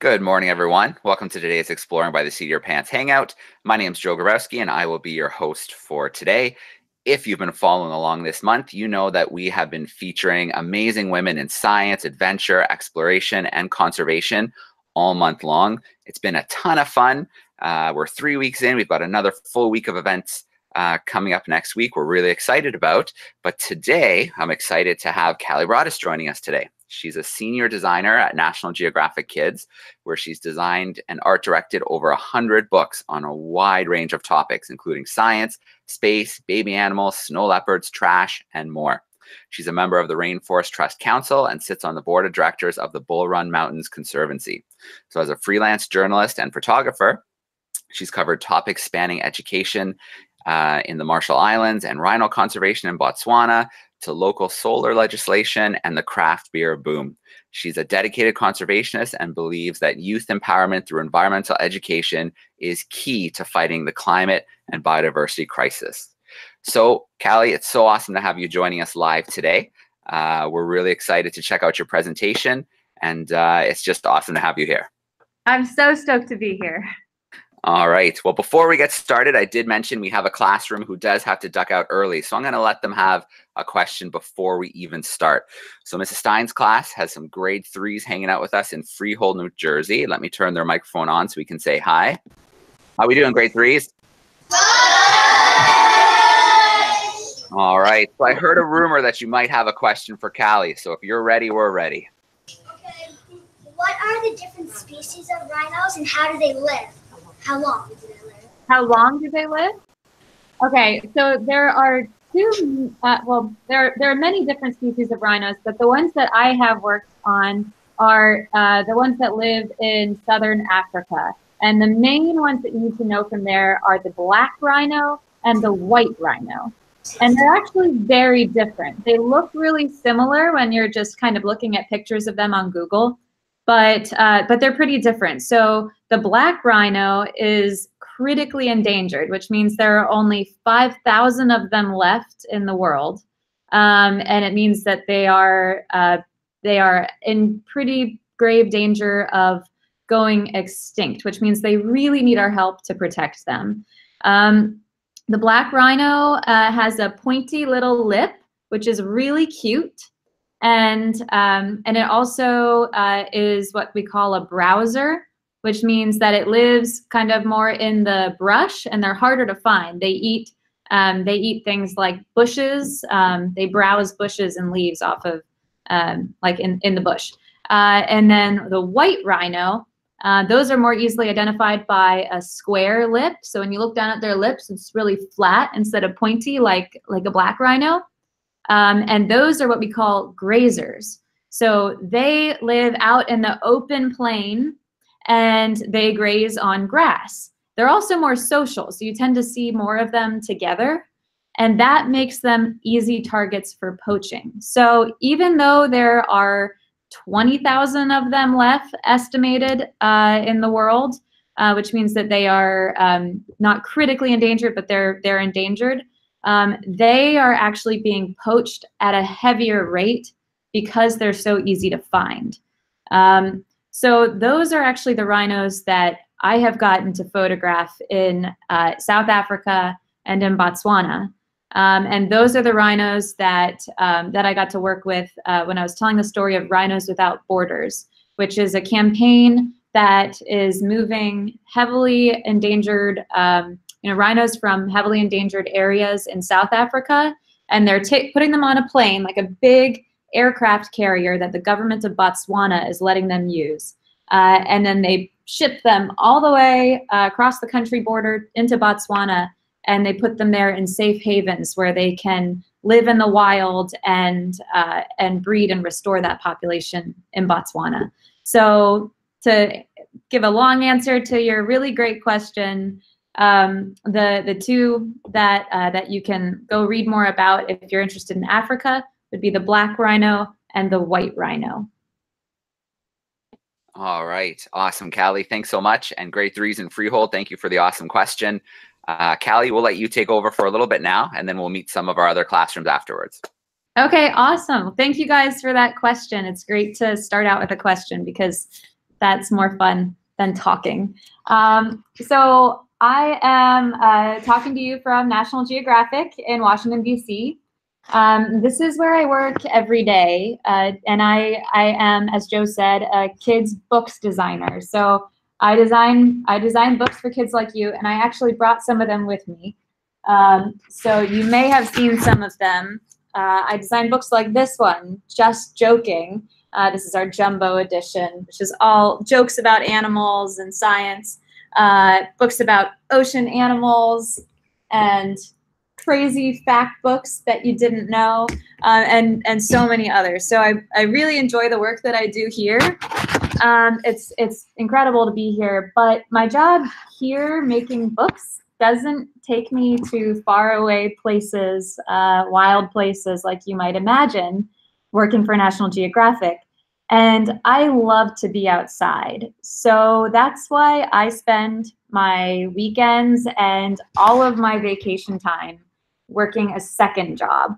Good morning, everyone. Welcome to today's Exploring by the Seat of Your Pants Hangout. My name is Joe Grabowski, and I will be your host for today. If you've been following along this month, you know that we have been featuring amazing women in science, adventure, exploration, and conservation all month long. It's been a ton of fun. We're 3 weeks in. We've got another full week of events coming up next week we're really excited about. But today, I'm excited to have Callie Broaddus joining us today. She's a senior designer at National Geographic Kids, where she's designed and art directed over 100 books on a wide range of topics, including science, space, baby animals, snow leopards, trash, and more. She's a member of the Rainforest Trust Council and sits on the board of directors of the Bull Run Mountains Conservancy. So as a freelance journalist and photographer, she's covered topics spanning education in the Marshall Islands and rhino conservation in Botswana, to local solar legislation and the craft beer boom. She's a dedicated conservationist and believes that youth empowerment through environmental education is key to fighting the climate and biodiversity crisis. So, Callie, it's so awesome to have you joining us live today. We're really excited to check out your presentation, and it's just awesome to have you here. I'm so stoked to be here. All right. Well, before we get started, I did mention we have a classroom who does have to duck out early. So I'm going to let them have a question before we even start. So Mrs. Stein's class has some grade 3s hanging out with us in Freehold, New Jersey. Let me turn their microphone on so we can say hi. How are we doing, grade 3s? All right. So I heard a rumor that you might have a question for Callie. So if you're ready, we're ready. Okay. What are the different species of rhinos and how do they live? How long do they live? How long do they live? Okay, so there are there are many different species of rhinos, but the ones that I have worked on are the ones that live in southern Africa. And the main ones that you need to know from there are the black rhino and the white rhino. And they're actually very different. They look really similar when you're just kind of looking at pictures of them on Google, but they're pretty different. So the black rhino is critically endangered, which means there are only 5,000 of them left in the world, and it means that they are in pretty grave danger of going extinct, which means they really need our help to protect them. The black rhino has a pointy little lip, which is really cute. And it also is what we call a browser, which means that it lives kind of more in the brush, and they're harder to find. They eat things like bushes. They browse bushes and leaves off of like in the bush. And then the white rhino, those are more easily identified by a square lip. So when you look down at their lips, it's really flat instead of pointy like a black rhino. And those are what we call grazers. So they live out in the open plain and they graze on grass. They're also more social, so you tend to see more of them together, and that makes them easy targets for poaching. So even though there are 20,000 of them left estimated in the world, which means that they are not critically endangered, but they're endangered, they are actually being poached at a heavier rate because they're so easy to find. So those are actually the rhinos that I have gotten to photograph in South Africa and in Botswana. And those are the rhinos that I got to work with when I was telling the story of Rhinos Without Borders, which is a campaign that is moving heavily endangered rhinos from heavily endangered areas in South Africa, and they're putting them on a plane, like a big aircraft carrier that the government of Botswana is letting them use. And then they ship them all the way across the country border into Botswana, and they put them there in safe havens where they can live in the wild and breed and restore that population in Botswana. So to give a long answer to your really great question, the two that you can go read more about if you're interested in Africa would be the black rhino and the white rhino. All right. Awesome, Callie. Thanks so much. And grade 3s in Freehold, thank you for the awesome question. Callie, we'll let you take over for a little bit now, and then we'll meet some of our other classrooms afterwards. Okay, awesome. Thank you guys for that question. It's great to start out with a question because That's more fun than talking. So I am talking to you from National Geographic in Washington, D.C. This is where I work every day, and I am, as Joe said, a kids books designer. So I design books for kids like you, and I actually brought some of them with me. So you may have seen some of them. I designed books like this one, Just Joking. This is our jumbo edition, which is all jokes about animals and science, books about ocean animals, and crazy fact books that you didn't know, and so many others. So I really enjoy the work that I do here. It's incredible to be here, but my job here making books doesn't take me to faraway places, wild places like you might imagine working for National Geographic. And I love to be outside. So that's why I spend my weekends and all of my vacation time working a second job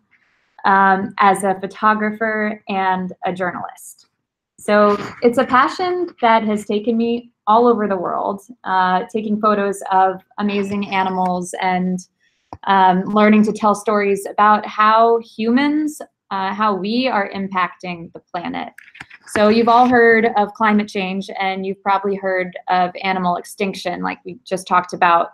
as a photographer and a journalist. So it's a passion that has taken me all over the world, taking photos of amazing animals and learning to tell stories about how humans, how we are impacting the planet. So you've all heard of climate change, and you've probably heard of animal extinction, like we just talked about,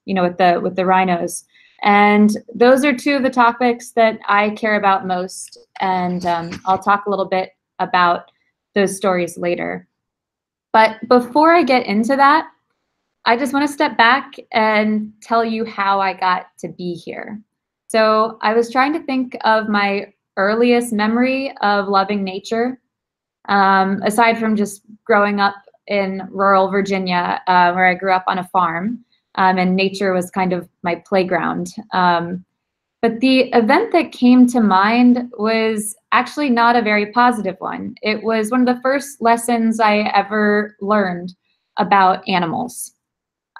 with the rhinos. And those are two of the topics that I care about most, and I'll talk a little bit about those stories later. But before I get into that, I just want to step back and tell you how I got to be here. So I was trying to think of my earliest memory of loving nature, aside from just growing up in rural Virginia, where I grew up on a farm, and nature was kind of my playground. But the event that came to mind was actually not a very positive one. It was one of the first lessons I ever learned about animals.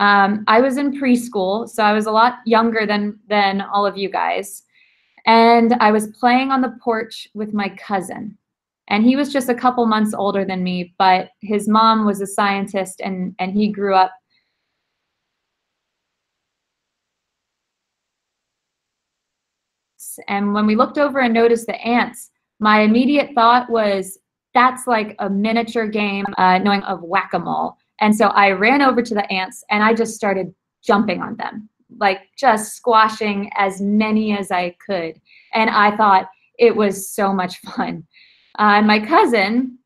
I was in preschool, so I was a lot younger than all of you guys. And I was playing on the porch with my cousin. And he was just a couple months older than me, but his mom was a scientist, and he grew up and when we looked over and noticed the ants, my immediate thought was, that's like a miniature game knowing of whack-a-mole. And so I ran over to the ants and I just started jumping on them, like just squashing as many as I could. And I thought it was so much fun. And my cousin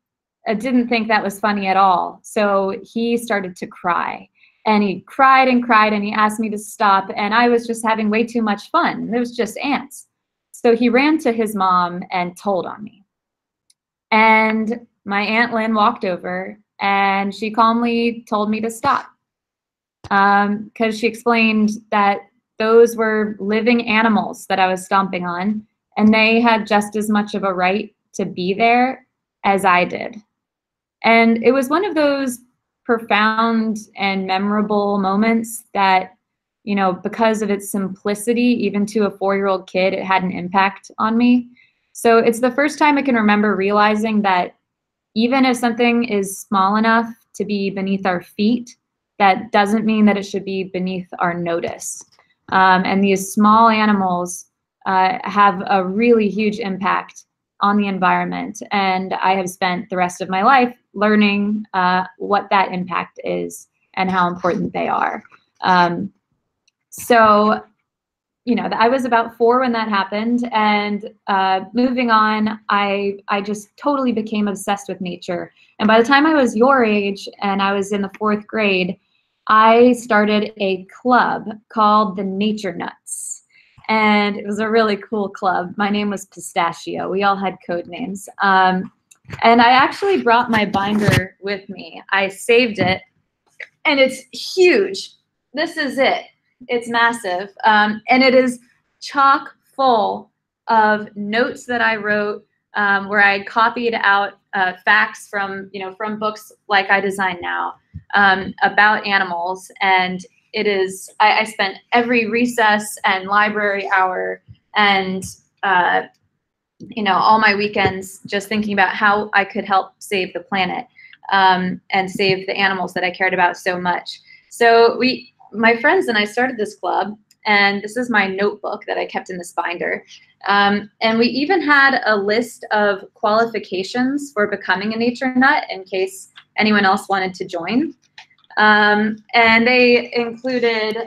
didn't think that was funny at all. So he started to cry. And he cried and cried, and he asked me to stop. And I was just having way too much fun. It was just ants. So he ran to his mom and told on me. And my Aunt Lynn walked over, and she calmly told me to stop. Because she explained that those were living animals that I was stomping on, and they had just as much of a right to be there as I did. And it was one of those profound and memorable moments that, because of its simplicity, even to a 4-year-old kid, it had an impact on me. So it's the first time I can remember realizing that even if something is small enough to be beneath our feet, that doesn't mean that it should be beneath our notice. And these small animals have a really huge impact on the environment. And I have spent the rest of my life learning what that impact is and how important they are. So, I was about 4 when that happened, and moving on, I just totally became obsessed with nature. And by the time I was your age and I was in the 4th grade, I started a club called the Nature Nuts. And it was a really cool club. My name was Pistachio. We all had code names. And I actually brought my binder with me. I saved it, and it's huge. This is it. It's massive. And it is chock full of notes that I wrote where I had copied out facts from books like I design now about animals. And it is, I spent every recess and library hour and, all my weekends just thinking about how I could help save the planet. and save the animals that I cared about so much. So my friends and I started this club, and this is my notebook that I kept in this binder. And we even had a list of qualifications for becoming a nature nut in case anyone else wanted to join. And they included,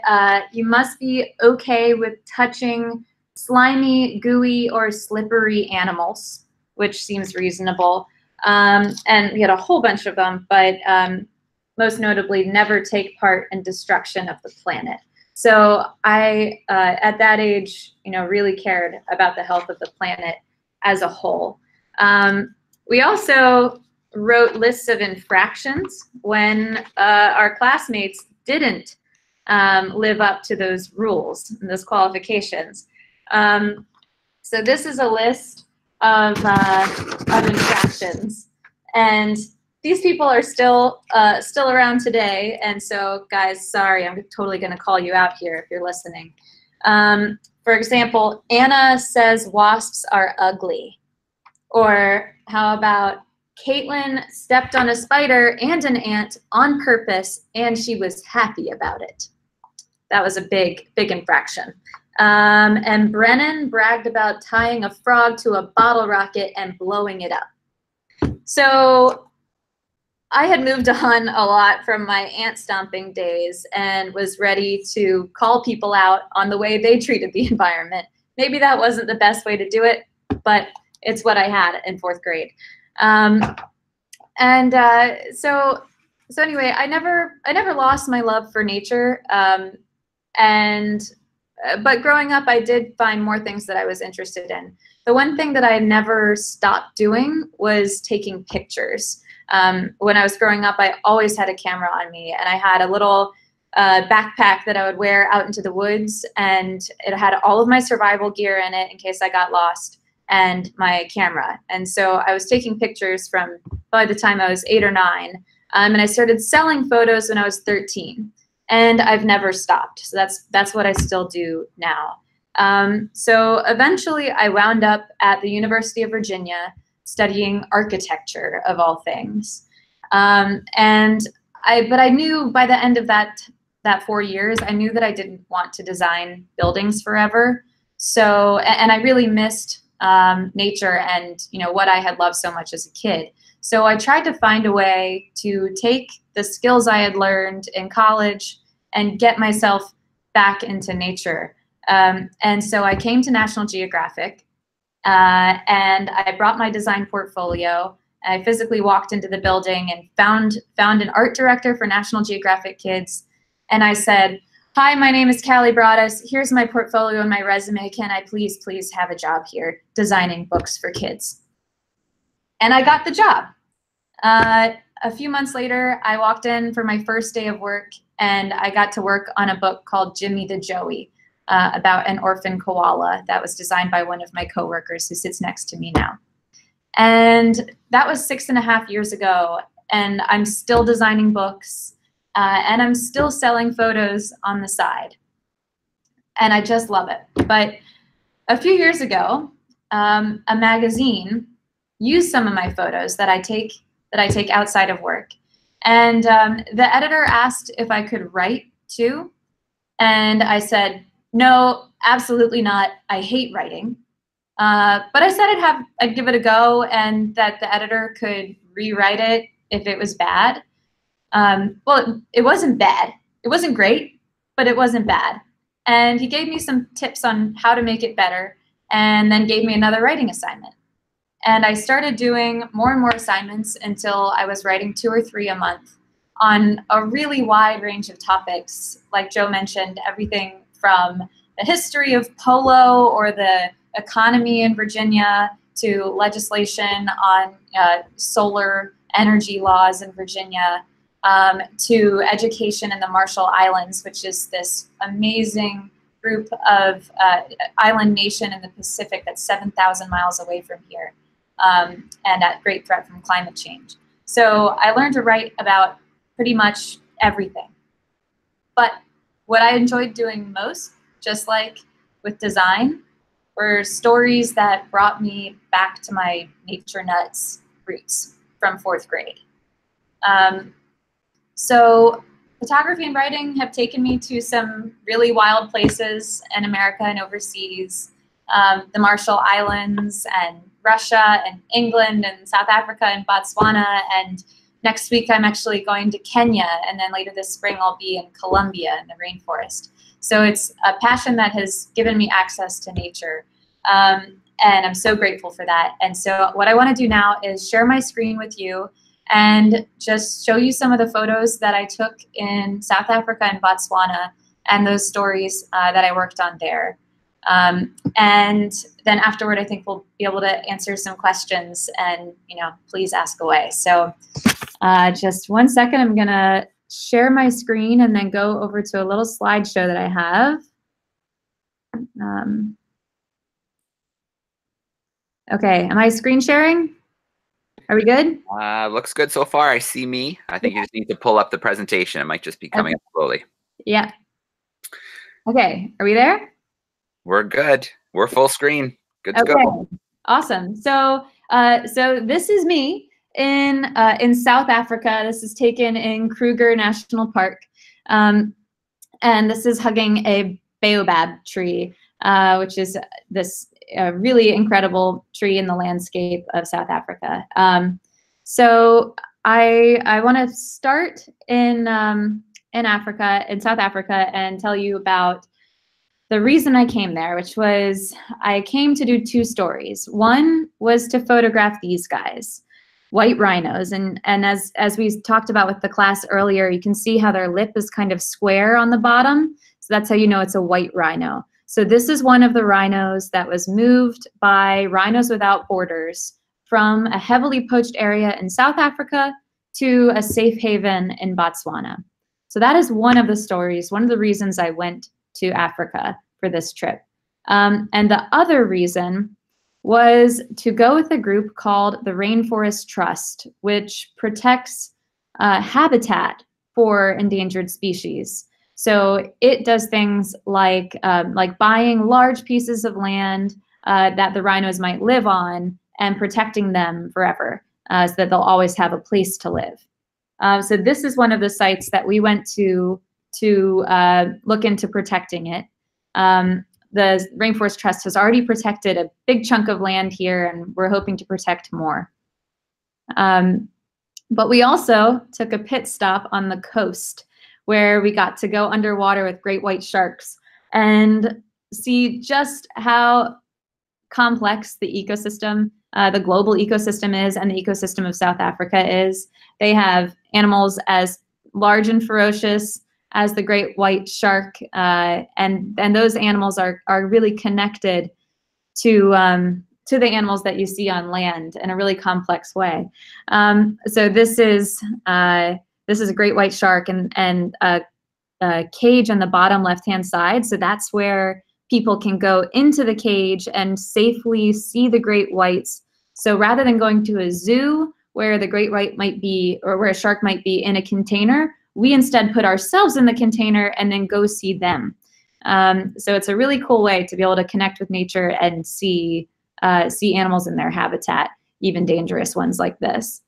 you must be okay with touching slimy, gooey, or slippery animals, which seems reasonable. And we had a whole bunch of them, but most notably, never take part in destruction of the planet. So I, at that age, really cared about the health of the planet as a whole. We also wrote lists of infractions when our classmates didn't live up to those rules and those qualifications. So this is a list of infractions, and these people are still around today. And so, guys, sorry, I'm totally going to call you out here if you're listening. For example, Anna says wasps are ugly. Or how about Caitlin stepped on a spider and an ant on purpose, and she was happy about it. That was a big infraction. And Brennan bragged about tying a frog to a bottle rocket and blowing it up. So I had moved on a lot from my ant stomping days and was ready to call people out on the way they treated the environment. Maybe that wasn't the best way to do it, but it's what I had in 4th grade. So anyway, I never lost my love for nature. But growing up, I did find more things that I was interested in. The one thing that I never stopped doing was taking pictures. When I was growing up, I always had a camera on me, and I had a little backpack that I would wear out into the woods, and it had all of my survival gear in it in case I got lost, and my camera. And so I was taking pictures from by the time I was 8 or 9, and I started selling photos when I was 13, and I've never stopped. So that's what I still do now. So eventually I wound up at the University of Virginia studying architecture, of all things. But I knew by the end of that 4 years, I knew that I didn't want to design buildings forever. So, and I really missed nature and what I had loved so much as a kid. So I tried to find a way to take the skills I had learned in college and get myself back into nature. And so I came to National Geographic, and I brought my design portfolio. I physically walked into the building and found an art director for National Geographic Kids. And I said, "Hi, my name is Callie Broaddus. Here's my portfolio and my resume. Can I please have a job here designing books for kids?" And I got the job. A few months later, I walked in for my first day of work, and I got to work on a book called Jimmy the Joey, about an orphan koala that was designed by one of my coworkers who sits next to me now. And that was 6.5 years ago, and I'm still designing books, and I'm still selling photos on the side. And I just love it. But a few years ago, a magazine used some of my photos that I take outside of work. And the editor asked if I could write too. And I said, "No, absolutely not. I hate writing." But I said I'd give it a go, and that the editor could rewrite it if it was bad. Well, it wasn't bad. It wasn't great, but it wasn't bad. And he gave me some tips on how to make it better, and then gave me another writing assignment. And I started doing more and more assignments until I was writing 2 or 3 a month on a really wide range of topics. Like Joe mentioned, everything from the history of polo or the economy in Virginia to legislation on solar energy laws in Virginia, to education in the Marshall Islands, which is this amazing group of island nation in the Pacific that's 7,000 miles away from here, and at great threat from climate change. So I learned to write about pretty much everything. But what I enjoyed doing most, just like with design, were stories that brought me back to my nature nuts roots from 4th grade. So photography and writing have taken me to some really wild places in America and overseas, the Marshall Islands and Russia and England and South Africa and Botswana. And next week I'm actually going to Kenya, and then later this spring I'll be in Colombia in the rainforest. So it's a passion that has given me access to nature. And I'm so grateful for that. And so what I want to do now is share my screen with you and just show you some of the photos that I took in South Africa and Botswana and those stories that I worked on there. And then afterward, I think we'll be able to answer some questions, and, you know, please ask away. So just 1 second, I'm going to share my screen and then go over to a little slideshow that I have. Okay, am I screen sharing? Are we good? Looks good so far. I see me. I think you just need to pull up the presentation. It might just be coming up slowly. Yeah. Okay, are we there? We're good. We're full screen. Good to go. Awesome. So, so this is me in South Africa. This is taken in Kruger National Park, and this is hugging a baobab tree, which is this really incredible tree in the landscape of South Africa. So I want to start in Africa, in South Africa, and tell you about the reason I came there, which was I came to do two stories. One was to photograph these guys, white rhinos. And as we talked about with the class earlier, you can see how their lip is kind of square on the bottom. So that's how you know it's a white rhino. So this is one of the rhinos that was moved by Rhinos Without Borders from a heavily poached area in South Africa to a safe haven in Botswana. So that is one of the stories, one of the reasons I went to Africa for this trip. And the other reason was to go with a group called the Rainforest Trust, which protects habitat for endangered species. So it does things like buying large pieces of land that the rhinos might live on and protecting them forever so that they'll always have a place to live. So this is one of the sites that we went to look into protecting it. The Rainforest Trust has already protected a big chunk of land here, and we're hoping to protect more. But we also took a pit stop on the coast where we got to go underwater with great white sharks and see just how complex the ecosystem, the global ecosystem is, and the ecosystem of South Africa is. They have animals as large and ferocious as the great white shark, and those animals are really connected to the animals that you see on land in a really complex way. So this is a great white shark and a cage on the bottom left-hand side. So that's where people can go into the cage and safely see the great whites. So rather than going to a zoo where the great white might be, or where a shark might be in a container, we instead put ourselves in the container and then go see them. So it's a really cool way to be able to connect with nature and see animals in their habitat, even dangerous ones like this.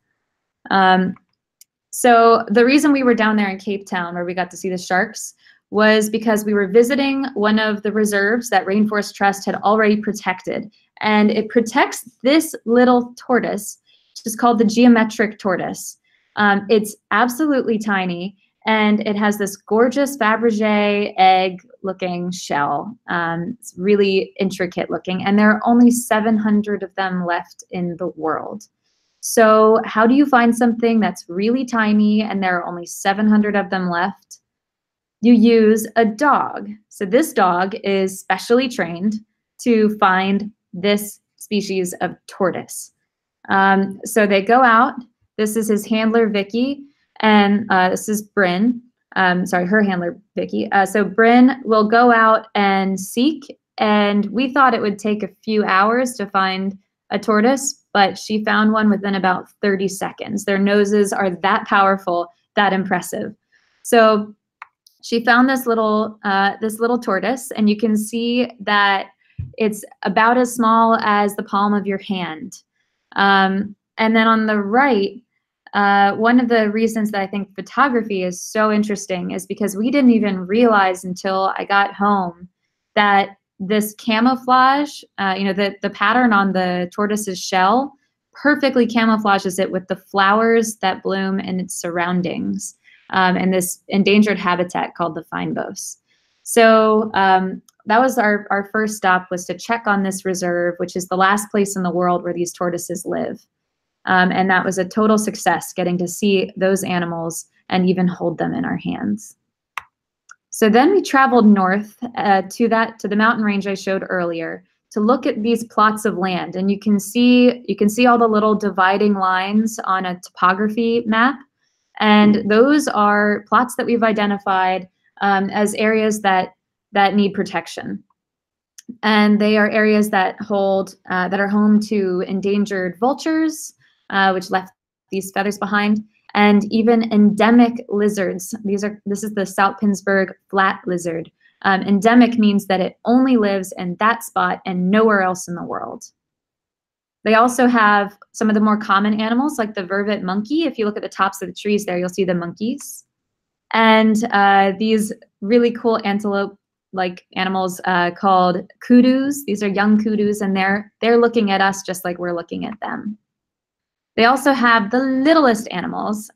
So the reason we were down there in Cape Town, where we got to see the sharks, was because we were visiting one of the reserves that Rainforest Trust had already protected. And it protects this little tortoise, which is called the geometric tortoise. It's absolutely tiny, and it has this gorgeous Fabergé egg-looking shell. It's really intricate looking, and there are only 700 of them left in the world. So how do you find something that's really tiny and there are only 700 of them left? You use a dog. So this dog is specially trained to find this species of tortoise. So they go out. This is his handler, Vicky, and this is Bryn. Sorry, her handler, Vicky. So Bryn will go out and seek, and we thought it would take a few hours to find a tortoise, but she found one within about 30 seconds. Their noses are that powerful, that impressive. So she found this little tortoise, and you can see that it's about as small as the palm of your hand. And then on the right, one of the reasons that I think photography is so interesting is because we didn't even realize until I got home that this camouflage, the pattern on the tortoise's shell perfectly camouflages it with the flowers that bloom in its surroundings, and this endangered habitat called the fynbos. So that was our first stop, was to check on this reserve, which is the last place in the world where these tortoises live. And that was a total success, getting to see those animals and even hold them in our hands. So then we traveled north to the mountain range I showed earlier to look at these plots of land. And you can see all the little dividing lines on a topography map. And those are plots that we've identified as areas that need protection. And they are areas that are home to endangered vultures, which left these feathers behind, and even endemic lizards. This is the Soutpinsburg flat lizard. Endemic means that it only lives in that spot and nowhere else in the world. They also have some of the more common animals, like the vervet monkey. If you look at the tops of the trees there, you'll see the monkeys. And these really cool antelope-like animals called kudus. These are young kudus, and they're looking at us just like we're looking at them. They also have the littlest animals.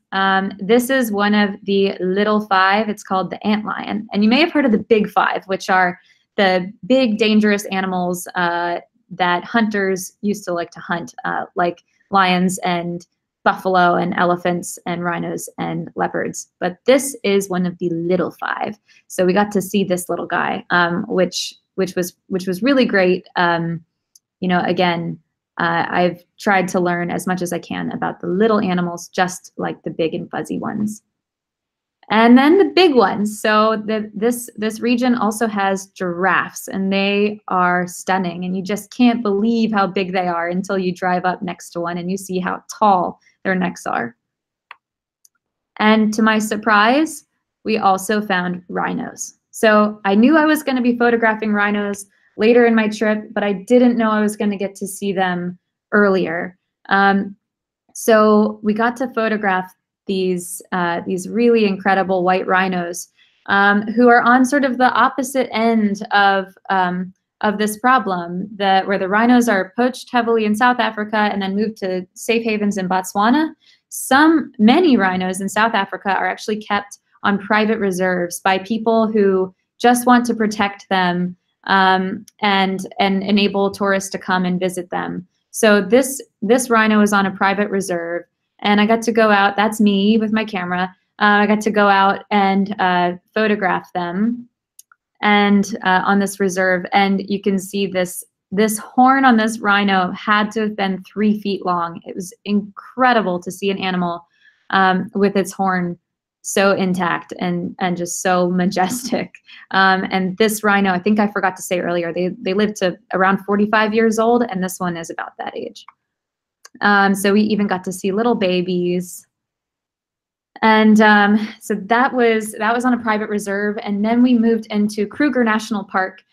This is one of the little five. It's called the antlion. And you may have heard of the big five, which are the big, dangerous animals that hunters used to like to hunt, like lions and buffalo and elephants and rhinos and leopards. But this is one of the little five. So we got to see this little guy, which was really great. Again, I've tried to learn as much as I can about the little animals, just like the big and fuzzy ones. And then the big ones. So this region also has giraffes, and they are stunning. And you just can't believe how big they are until you drive up next to one and you see how tall their necks are. And to my surprise, we also found rhinos. So I knew I was going to be photographing rhinos later in my trip, but I didn't know I was going to get to see them earlier. So we got to photograph these really incredible white rhinos who are on sort of the opposite end of this problem, where the rhinos are poached heavily in South Africa and then moved to safe havens in Botswana. Many rhinos in South Africa are actually kept on private reserves by people who just want to protect them and enable tourists to come and visit them. So this rhino is on a private reserve, and I got to go out. That's me with my camera. I got to go out and photograph them, and on this reserve. And you can see this horn on this rhino had to have been 3 feet long. It was incredible to see an animal with its horn so intact and just so majestic. And this rhino, I think I forgot to say earlier, they live to around 45 years old, and this one is about that age. So we even got to see little babies. And so that was on a private reserve. And then we moved into Kruger National Park,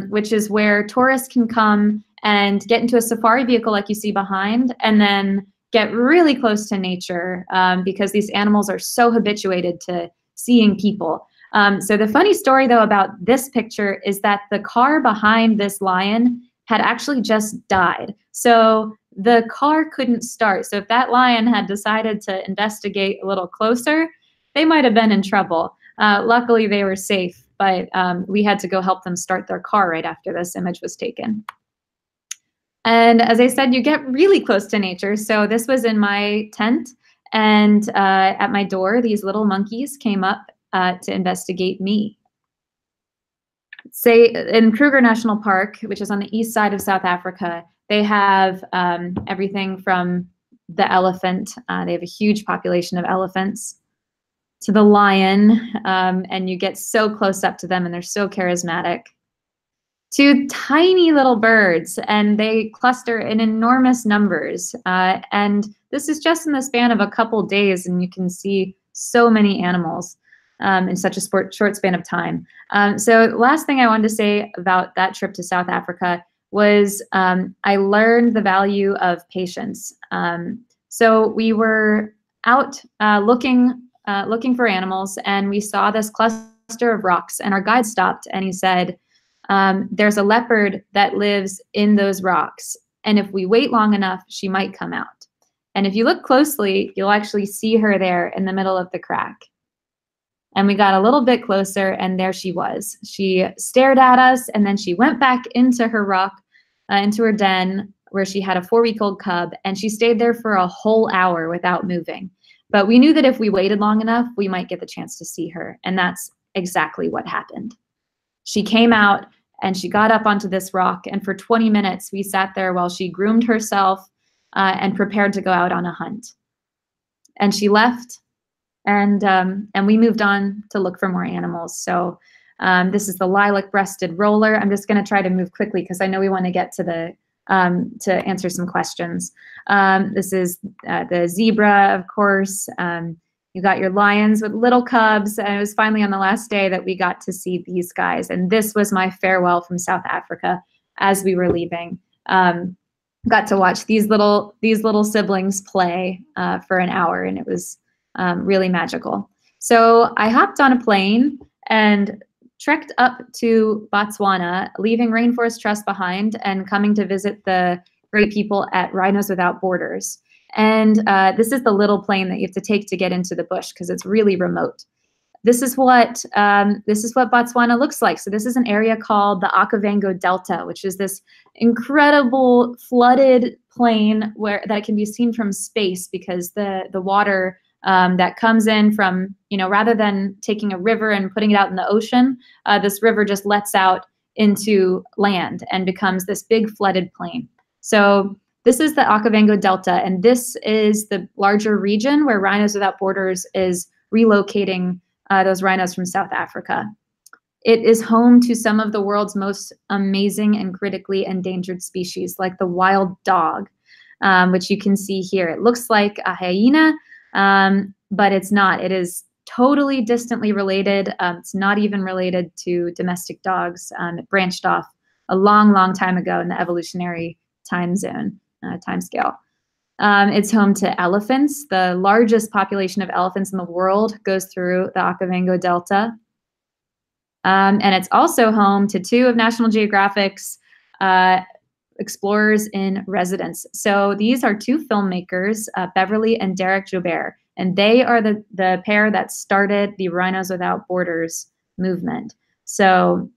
which is where tourists can come and get into a safari vehicle like you see behind, and then get really close to nature because these animals are so habituated to seeing people. So the funny story, though, about this picture is that the car behind this lion had actually just died. So the car couldn't start. So if that lion had decided to investigate a little closer, they might have been in trouble. Luckily, they were safe, but we had to go help them start their car right after this image was taken. And as I said, you get really close to nature. So this was in my tent, and at my door, these little monkeys came up to investigate me. Say in Kruger National Park, which is on the east side of South Africa, they have everything from the elephant. They have a huge population of elephants, to the lion, and you get so close up to them, and they're so charismatic, to tiny little birds, and they cluster in enormous numbers. And this is just in the span of a couple days, and you can see so many animals in such a short span of time. So the last thing I wanted to say about that trip to South Africa was I learned the value of patience. So we were out looking for animals, and we saw this cluster of rocks, and our guide stopped and he said, there's a leopard that lives in those rocks, and if we wait long enough, she might come out. And if you look closely, you'll actually see her there in the middle of the crack. And we got a little bit closer, and there she was. She stared at us, and then she went back into her rock, into her den, where she had a 4-week-old cub, and she stayed there for a whole hour without moving. But we knew that if we waited long enough, we might get the chance to see her, and that's exactly what happened. She came out, and she got up onto this rock, and for 20 minutes, we sat there while she groomed herself and prepared to go out on a hunt. And she left, and we moved on to look for more animals. So this is the lilac-breasted roller. I'm just going to try to move quickly because I know we want to get to the to answer some questions. This is the zebra, of course. You got your lions with little cubs, and it was finally on the last day that we got to see these guys. And this was my farewell from South Africa as we were leaving. Got to watch these little siblings play for an hour, and it was really magical. So I hopped on a plane and trekked up to Botswana, leaving Rainforest Trust behind and coming to visit the great people at Rhinos Without Borders. And this is the little plane that you have to take to get into the bush because it's really remote. This is what Botswana looks like. So this is an area called the Okavango Delta, which is this incredible flooded plain that can be seen from space because the water that comes in from, rather than taking a river and putting it out in the ocean, this river just lets out into land and becomes this big flooded plain. So this is the Okavango Delta, and this is the larger region where Rhinos Without Borders is relocating those rhinos from South Africa. It is home to some of the world's most amazing and critically endangered species, like the wild dog, which you can see here. It looks like a hyena, but it's not. It is totally distantly related. It's not even related to domestic dogs. It branched off a long, long time ago in the evolutionary time scale. It's home to elephants. The largest population of elephants in the world goes through the Okavango Delta. And it's also home to 2 of National Geographic's explorers in residence. So these are 2 filmmakers, Beverly and Derek Jobert, and they are the pair that started the Rhinos Without Borders movement. So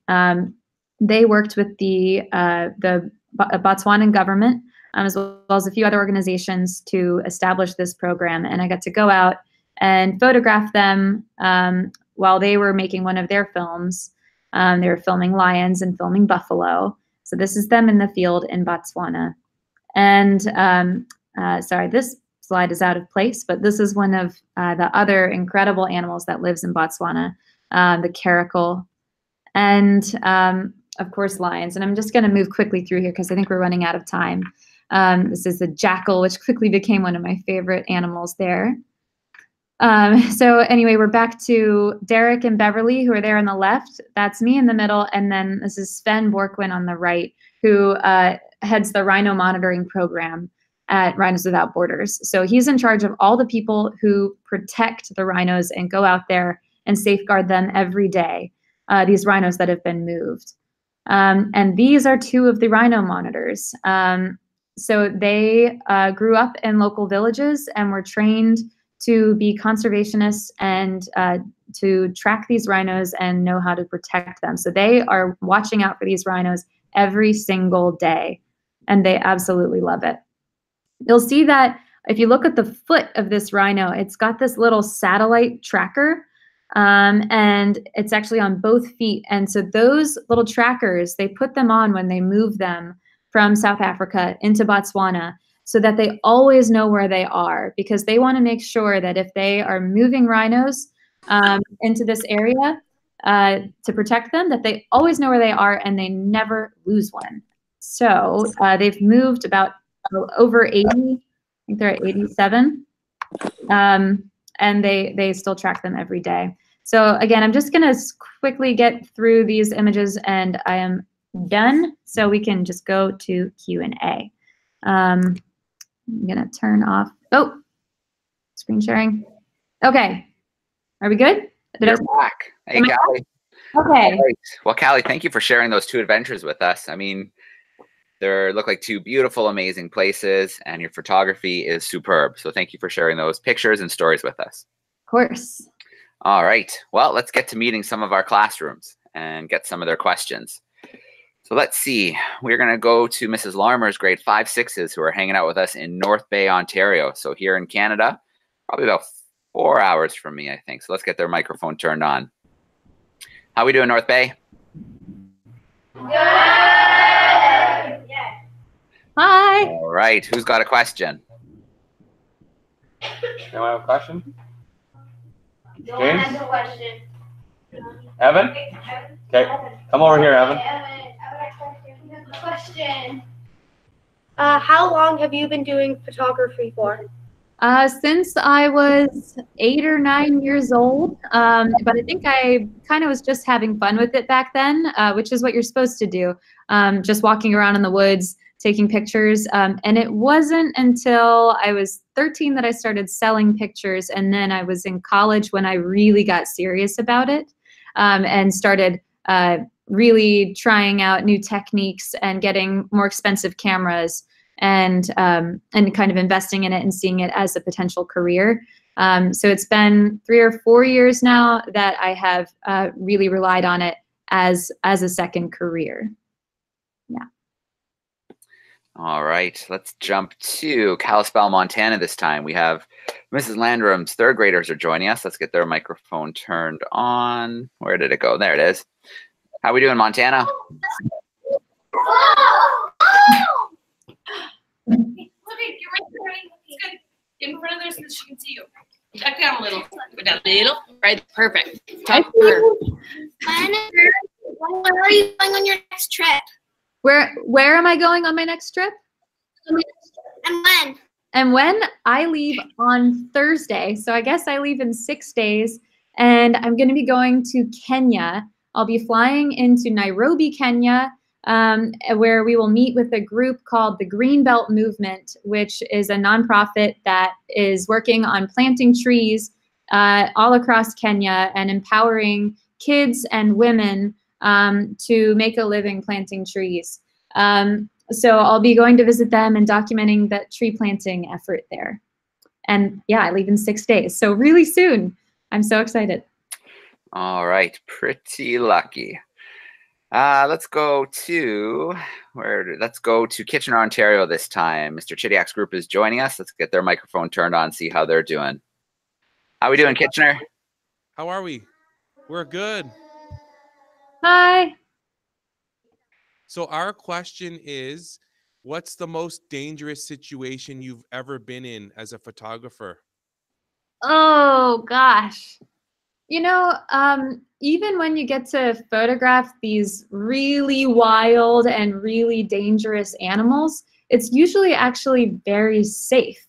they worked with the Botswanan government, as well as a few other organizations to establish this program. And I got to go out and photograph them while they were making one of their films. They were filming lions and filming buffalo. So this is them in the field in Botswana. And sorry, this slide is out of place, but this is one of the other incredible animals that lives in Botswana, the caracal. And of course, lions. And I'm just going to move quickly through here because I think we're running out of time. This is the jackal, which quickly became one of my favorite animals there. So anyway, we're back to Derek and Beverly, who are there on the left. That's me in the middle. And then this is Sven Borkwin on the right, who heads the rhino monitoring program at Rhinos Without Borders. So he's in charge of all the people who protect the rhinos and go out there and safeguard them every day, these rhinos that have been moved. And these are 2 of the rhino monitors. So they grew up in local villages and were trained to be conservationists and to track these rhinos and know how to protect them. So they are watching out for these rhinos every single day, and they absolutely love it. You'll see that if you look at the foot of this rhino, it's got this little satellite tracker, and it's actually on both feet. And so those little trackers, they put them on when they move them from South Africa into Botswana so that they always know where they are, because they want to make sure that if they are moving rhinos into this area to protect them, that they always know where they are and they never lose one. So they've moved about over 80, I think they're at 87, and they still track them every day. So again, I'm just going to quickly get through these images and I am done, so we can just go to Q&A. I'm going to turn off, Screen sharing. Okay. Are we good? You're back. Hey, Callie. Okay. Right. Well, Callie, thank you for sharing those 2 adventures with us. I mean, they look like 2 beautiful, amazing places, and your photography is superb. So thank you for sharing those pictures and stories with us. Of course. All right. Well, let's get to meeting some of our classrooms and get some of their questions. So let's see. We're going to go to Mrs. Larmer's grade 5-6s who are hanging out with us in North Bay, Ontario. So here in Canada, probably about 4 hours from me, I think. So let's get their microphone turned on. How we doing, North Bay? Good. Yeah. Hi. All right. Who's got a question? Anyone have a question? No James? one has a question. Evan? Okay, come over here, Evan. Evan, I have a question. How long have you been doing photography for? Since I was 8 or 9 years old, but I think I kind of was just having fun with it back then, which is what you're supposed to do. Just walking around in the woods, taking pictures. And it wasn't until I was 13 that I started selling pictures. And then I was in college when I really got serious about it, and started really trying out new techniques and getting more expensive cameras, and kind of investing in it and seeing it as a potential career. So it's been 3 or 4 years now that I have really relied on it as a second career. Yeah. All right, let's jump to Kalispell, Montana this time. We have Mrs. Landrum's 3rd graders are joining us. Let's get their microphone turned on. Where did it go? There it is. How we doing, Montana? Look, you're right there. It's good. Get in front of there so that she can see you. Back down a little. Go down a little. Right. Perfect. Talk to her. When are you going on your next trip? Where am I going on my next trip? And when? And when? I leave on Thursday. So I guess I leave in 6 days. And I'm going to be going to Kenya. I'll be flying into Nairobi, Kenya, where we will meet with a group called the Greenbelt Movement, which is a nonprofit that is working on planting trees all across Kenya and empowering kids and women to make a living planting trees. So I'll be going to visit them and documenting that tree planting effort there. And yeah, I leave in 6 days. So really soon. I'm so excited. All right, pretty lucky. Let's go to Kitchener, Ontario this time. Mr. Chidiak's group is joining us. Let's get their microphone turned on, see how they're doing. How we doing, Kitchener? How are we? We're good. Hi. So our question is, what's the most dangerous situation you've ever been in as a photographer? Oh, gosh. You know, even when you get to photograph these really wild and really dangerous animals, it's usually actually very safe,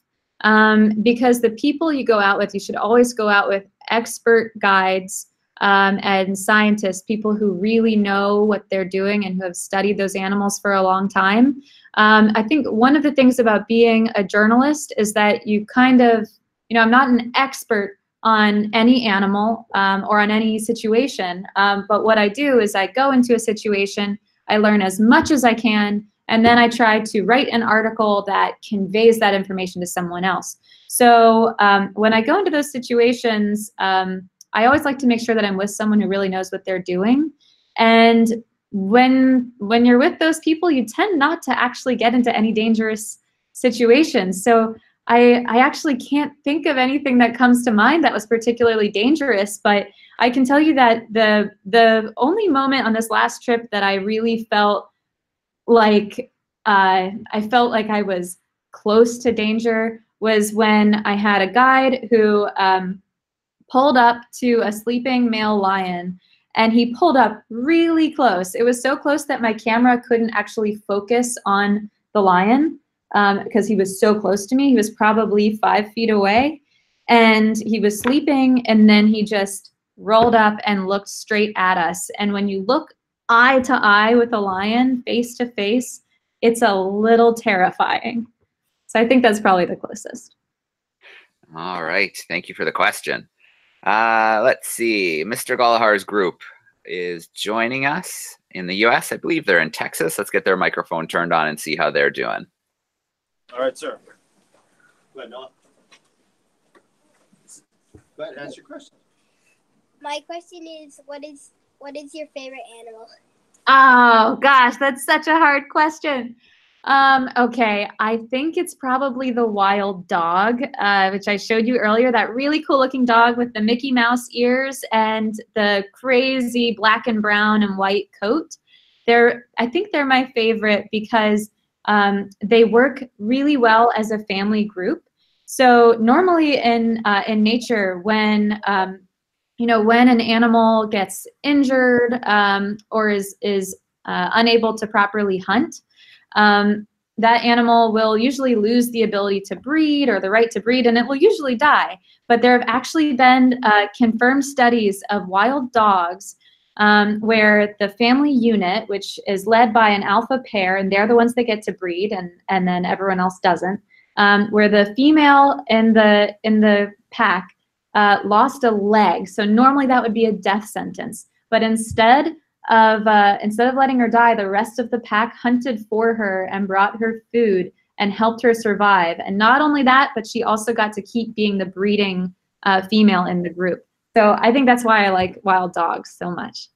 because the people you go out with, you should always go out with expert guides and scientists, people who really know what they're doing and who have studied those animals for a long time. I think one of the things about being a journalist is that you kind of, you know, I'm not an expert on any animal or on any situation. But what I do is I go into a situation, I learn as much as I can, and then I try to write an article that conveys that information to someone else. So when I go into those situations, I always like to make sure that I'm with someone who really knows what they're doing. And when you're with those people, you tend not to actually get into any dangerous situations. So I actually can't think of anything that comes to mind that was particularly dangerous, but I can tell you that the only moment on this last trip that I really felt like I was close to danger was when I had a guide who pulled up to a sleeping male lion, and he pulled up really close. It was so close that my camera couldn't actually focus on the lion, because he was so close to me. He was probably 5 feet away, and he was sleeping, and then he just rolled up and looked straight at us. And when you look eye to eye with a lion, face to face, it's a little terrifying. So I think that's probably the closest. All right. Thank you for the question. Let's see. Mr. Gallagher's group is joining us in the US. I believe they're in Texas. Let's get their microphone turned on and see how they're doing. All right, sir. Go ahead, Noah. Go ahead, ask your question. My question is, what is your favorite animal? Oh gosh, that's such a hard question. Okay, I think it's probably the wild dog, which I showed you earlier, that really cool looking dog with the Mickey Mouse ears and the crazy black and brown and white coat. I think they're my favorite because they work really well as a family group. So normally in nature, when when an animal gets injured or is unable to properly hunt, that animal will usually lose the ability to breed or the right to breed, and it will usually die. But there have actually been confirmed studies of wild dogs where the family unit, which is led by an alpha pair, and they're the ones that get to breed, and then everyone else doesn't, where the female in the pack lost a leg. So normally that would be a death sentence, but instead of letting her die, the rest of the pack hunted for her and brought her food and helped her survive. And not only that, but she also got to keep being the breeding female in the group. So I think that's why I like wild dogs so much.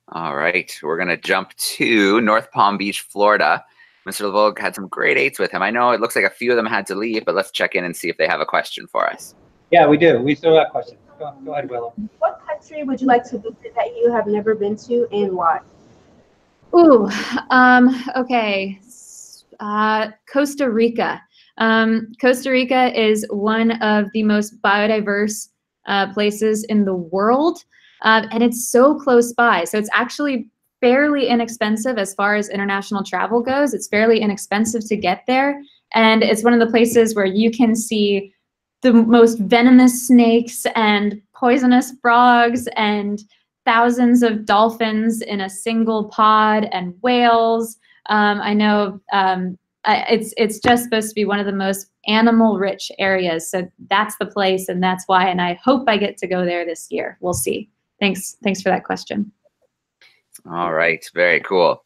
All right, we're gonna jump to North Palm Beach, Florida. Mr. LeVogue had some grade 8s with him. I know it looks like a few of them had to leave, but let's check in and see if they have a question for us. Yeah, we do. We still have questions. Go ahead, Willow. What country would you like to visit that you have never been to, and why? Ooh, okay. Costa Rica. Costa Rica is one of the most biodiverse places in the world, and it's so close by. So it's actually fairly inexpensive as far as international travel goes. It's fairly inexpensive to get there, and it's one of the places where you can see the most venomous snakes and poisonous frogs and thousands of dolphins in a single pod and whales. I know it's just supposed to be one of the most animal-rich areas. So that's the place, and that's why. And I hope I get to go there this year. We'll see. Thanks for that question. All right, very cool.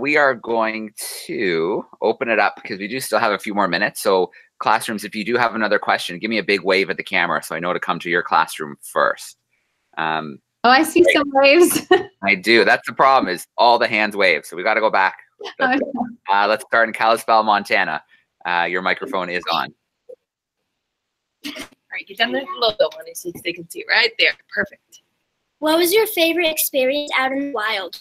We are going to open it up because we do still have a few more minutes. So classrooms, if you do have another question, give me a big wave at the camera so I know to come to your classroom first. Oh, I see some waves. I do. That's the problem, is all the hands wave. So we got to go back. Let's start in Kalispell, Montana. Your microphone is on. All right, get down the logo one so they can see right there. Perfect. What was your favorite experience out in the wild?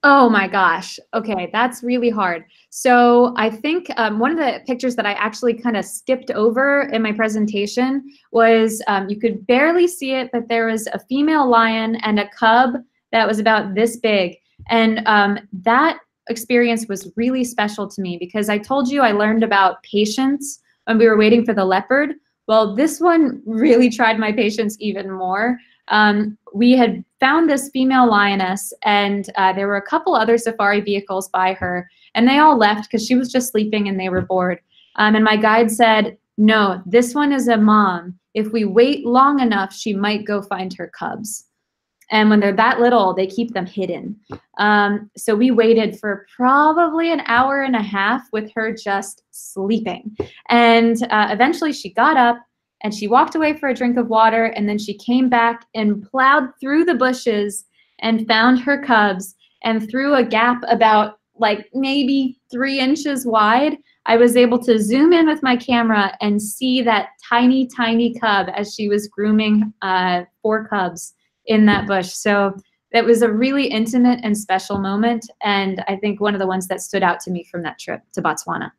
Oh my gosh. Okay, that's really hard. So I think one of the pictures that I actually kind of skipped over in my presentation was, you could barely see it, but there was a female lion and a cub that was about this big. And that experience was really special to me because I told you I learned about patience when we were waiting for the leopard. Well, this one really tried my patience even more. We had found this female lioness, and there were a couple other safari vehicles by her, and they all left because she was just sleeping and they were bored. And my guide said, no, this one is a mom. If we wait long enough, she might go find her cubs. And when they're that little, they keep them hidden. So we waited for probably an hour and a half with her just sleeping. And eventually she got up and she walked away for a drink of water, and then she came back and plowed through the bushes and found her cubs, and through a gap about like maybe 3 inches wide, I was able to zoom in with my camera and see that tiny, tiny cub as she was grooming 4 cubs in that bush. So it was a really intimate and special moment, and I think one of the ones that stood out to me from that trip to Botswana.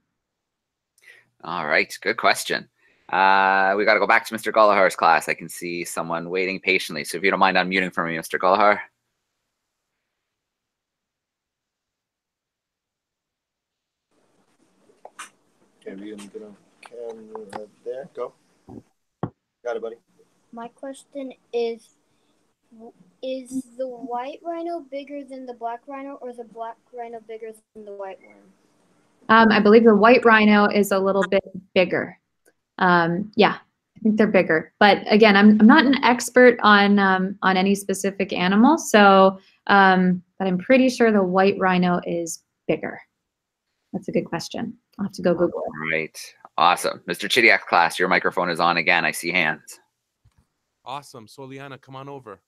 All right, good question. We got to go back to Mr. Gallagher's class. I can see someone waiting patiently. So if you don't mind unmuting for me, Mr. Gallagher. Okay, we're gonna get on camera there. Go. Got it, buddy. My question is the white rhino bigger than the black rhino, or the black rhino bigger than the white one? I believe the white rhino is a little bit bigger. Yeah, I think they're bigger. But again, I'm not an expert on any specific animal, so but I'm pretty sure the white rhino is bigger. That's a good question. I'll have to go Google it. All right. Awesome. Mr. Chidiak's class, your microphone is on again. I see hands. Awesome. So Liana, come on over.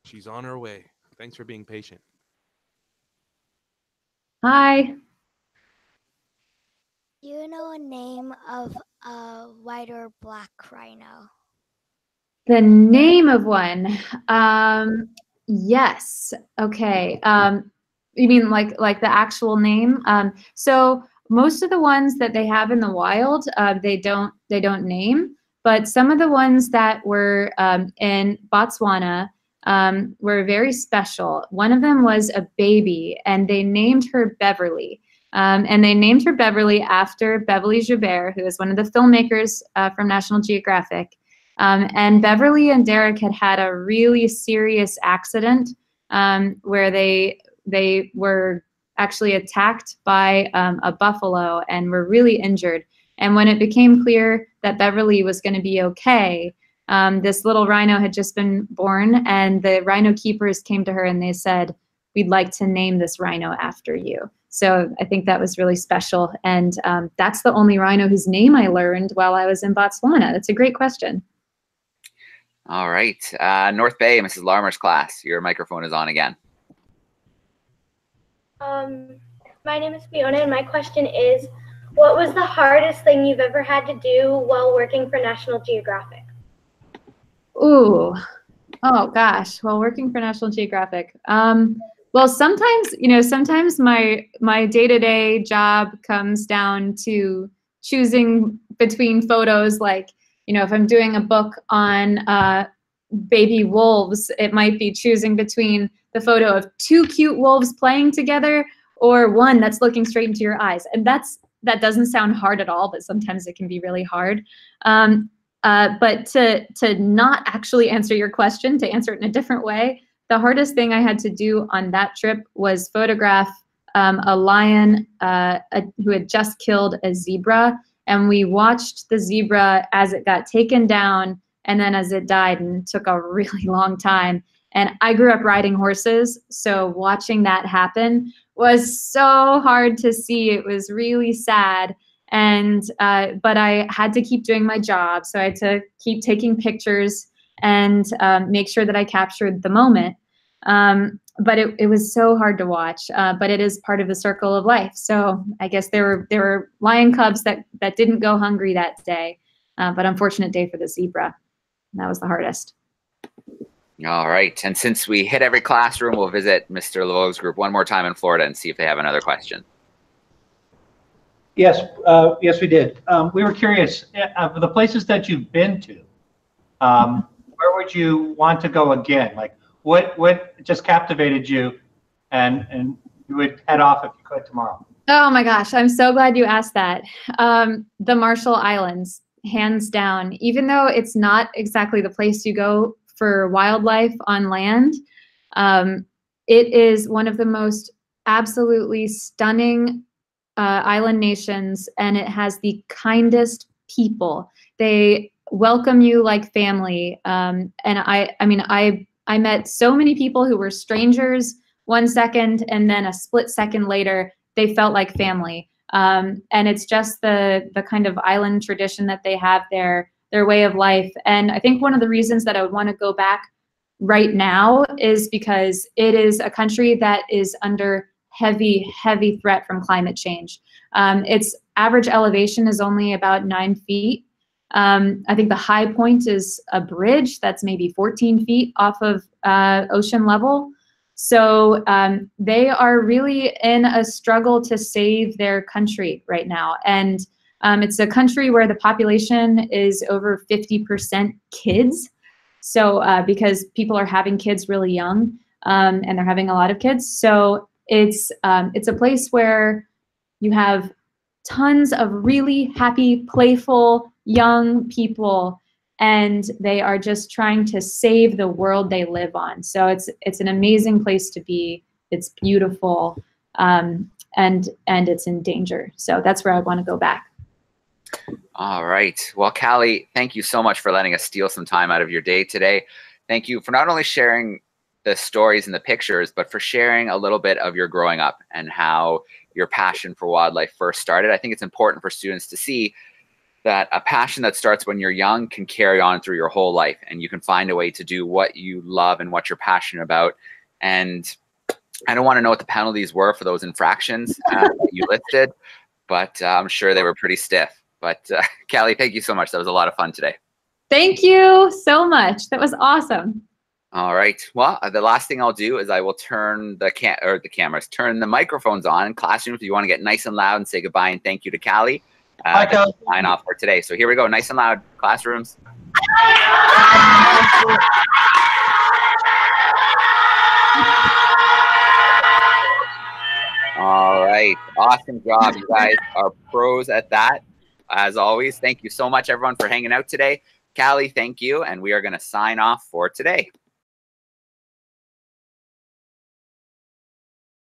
She's on her way. Thanks for being patient. Hi. Do you know a name of a white or black rhino? The name of one. Yes. Okay. You mean like the actual name? So most of the ones that they have in the wild, they don't name. But some of the ones that were in Botswana were very special. One of them was a baby, and they named her Beverly. And they named her Beverly after Beverly Joubert, who is one of the filmmakers from National Geographic. And Beverly and Derek had a really serious accident where they were actually attacked by a buffalo and were really injured. And when it became clear that Beverly was going to be okay, this little rhino had just been born, and the rhino keepers came to her and they said, "We'd like to name this rhino after you." So I think that was really special. And that's the only rhino whose name I learned while I was in Botswana. That's a great question. All right. North Bay, Mrs. Larmer's class, your microphone is on again. My name is Fiona, and my question is, what was the hardest thing you've ever had to do while working for National Geographic? Ooh, oh gosh, while working for National Geographic. Well, sometimes my day-to-day job comes down to choosing between photos. Like, if I'm doing a book on baby wolves, it might be choosing between the photo of two cute wolves playing together or one that's looking straight into your eyes. And that doesn't sound hard at all, but sometimes it can be really hard. But to not actually answer your question, to answer it in a different way, the hardest thing I had to do on that trip was photograph a lion who had just killed a zebra. And we watched the zebra as it got taken down and then as it died, and it took a really long time. And I grew up riding horses, so watching that happen was so hard to see. It was really sad. And but I had to keep doing my job, so I had to keep taking pictures and make sure that I captured the moment. But it was so hard to watch, but it is part of the circle of life. So I guess there were lion cubs that didn't go hungry that day, but unfortunate day for the zebra. That was the hardest. All right. And since we hit every classroom, we'll visit Mr. LeVaux's group one more time in Florida and see if they have another question. Yes, yes, we did. We were curious, of the places that you've been to, where would you want to go again? Like, what just captivated you, and you would head off if you could tomorrow? Oh my gosh, I'm so glad you asked that. The Marshall Islands, hands down. Even though it's not exactly the place you go for wildlife on land, it is one of the most absolutely stunning island nations, and it has the kindest people. They welcome you like family. And I met so many people who were strangers 1 second, and then a split second later, they felt like family. And it's just the kind of island tradition that they have there, their way of life. And I think one of the reasons that I would want to go back right now is because it is a country that is under heavy, heavy threat from climate change. Its average elevation is only about 9 feet. I think the high point is a bridge that's maybe 14 feet off of ocean level. So they are really in a struggle to save their country right now. And it's a country where the population is over 50% kids. So because people are having kids really young, and they're having a lot of kids. So it's a place where you have tons of really happy, playful, young people, and they are just trying to save the world they live on. So it's an amazing place to be. It's beautiful. and it's in danger. So that's where I want to go back. All right. Well, Callie, thank you so much for letting us steal some time out of your day today. Thank you for not only sharing the stories and the pictures, but for sharing a little bit of your growing up and how your passion for wildlife first started. I think it's important for students to see that a passion that starts when you're young can carry on through your whole life, and you can find a way to do what you love and what you're passionate about. And I don't want to know what the penalties were for those infractions that you listed, but I'm sure they were pretty stiff. But Callie, thank you so much. That was a lot of fun today. Thank you so much. That was awesome. All right. Well, the last thing I'll do is I will turn turn the microphones on. Classroom, if you want to get nice and loud and say goodbye and thank you to Callie. Bye, Callie. Sign off for today. So here we go. Nice and loud, classrooms. All right. Awesome job. You guys are pros at that. As always, thank you so much, everyone, for hanging out today. Callie, thank you. And we are going to sign off for today.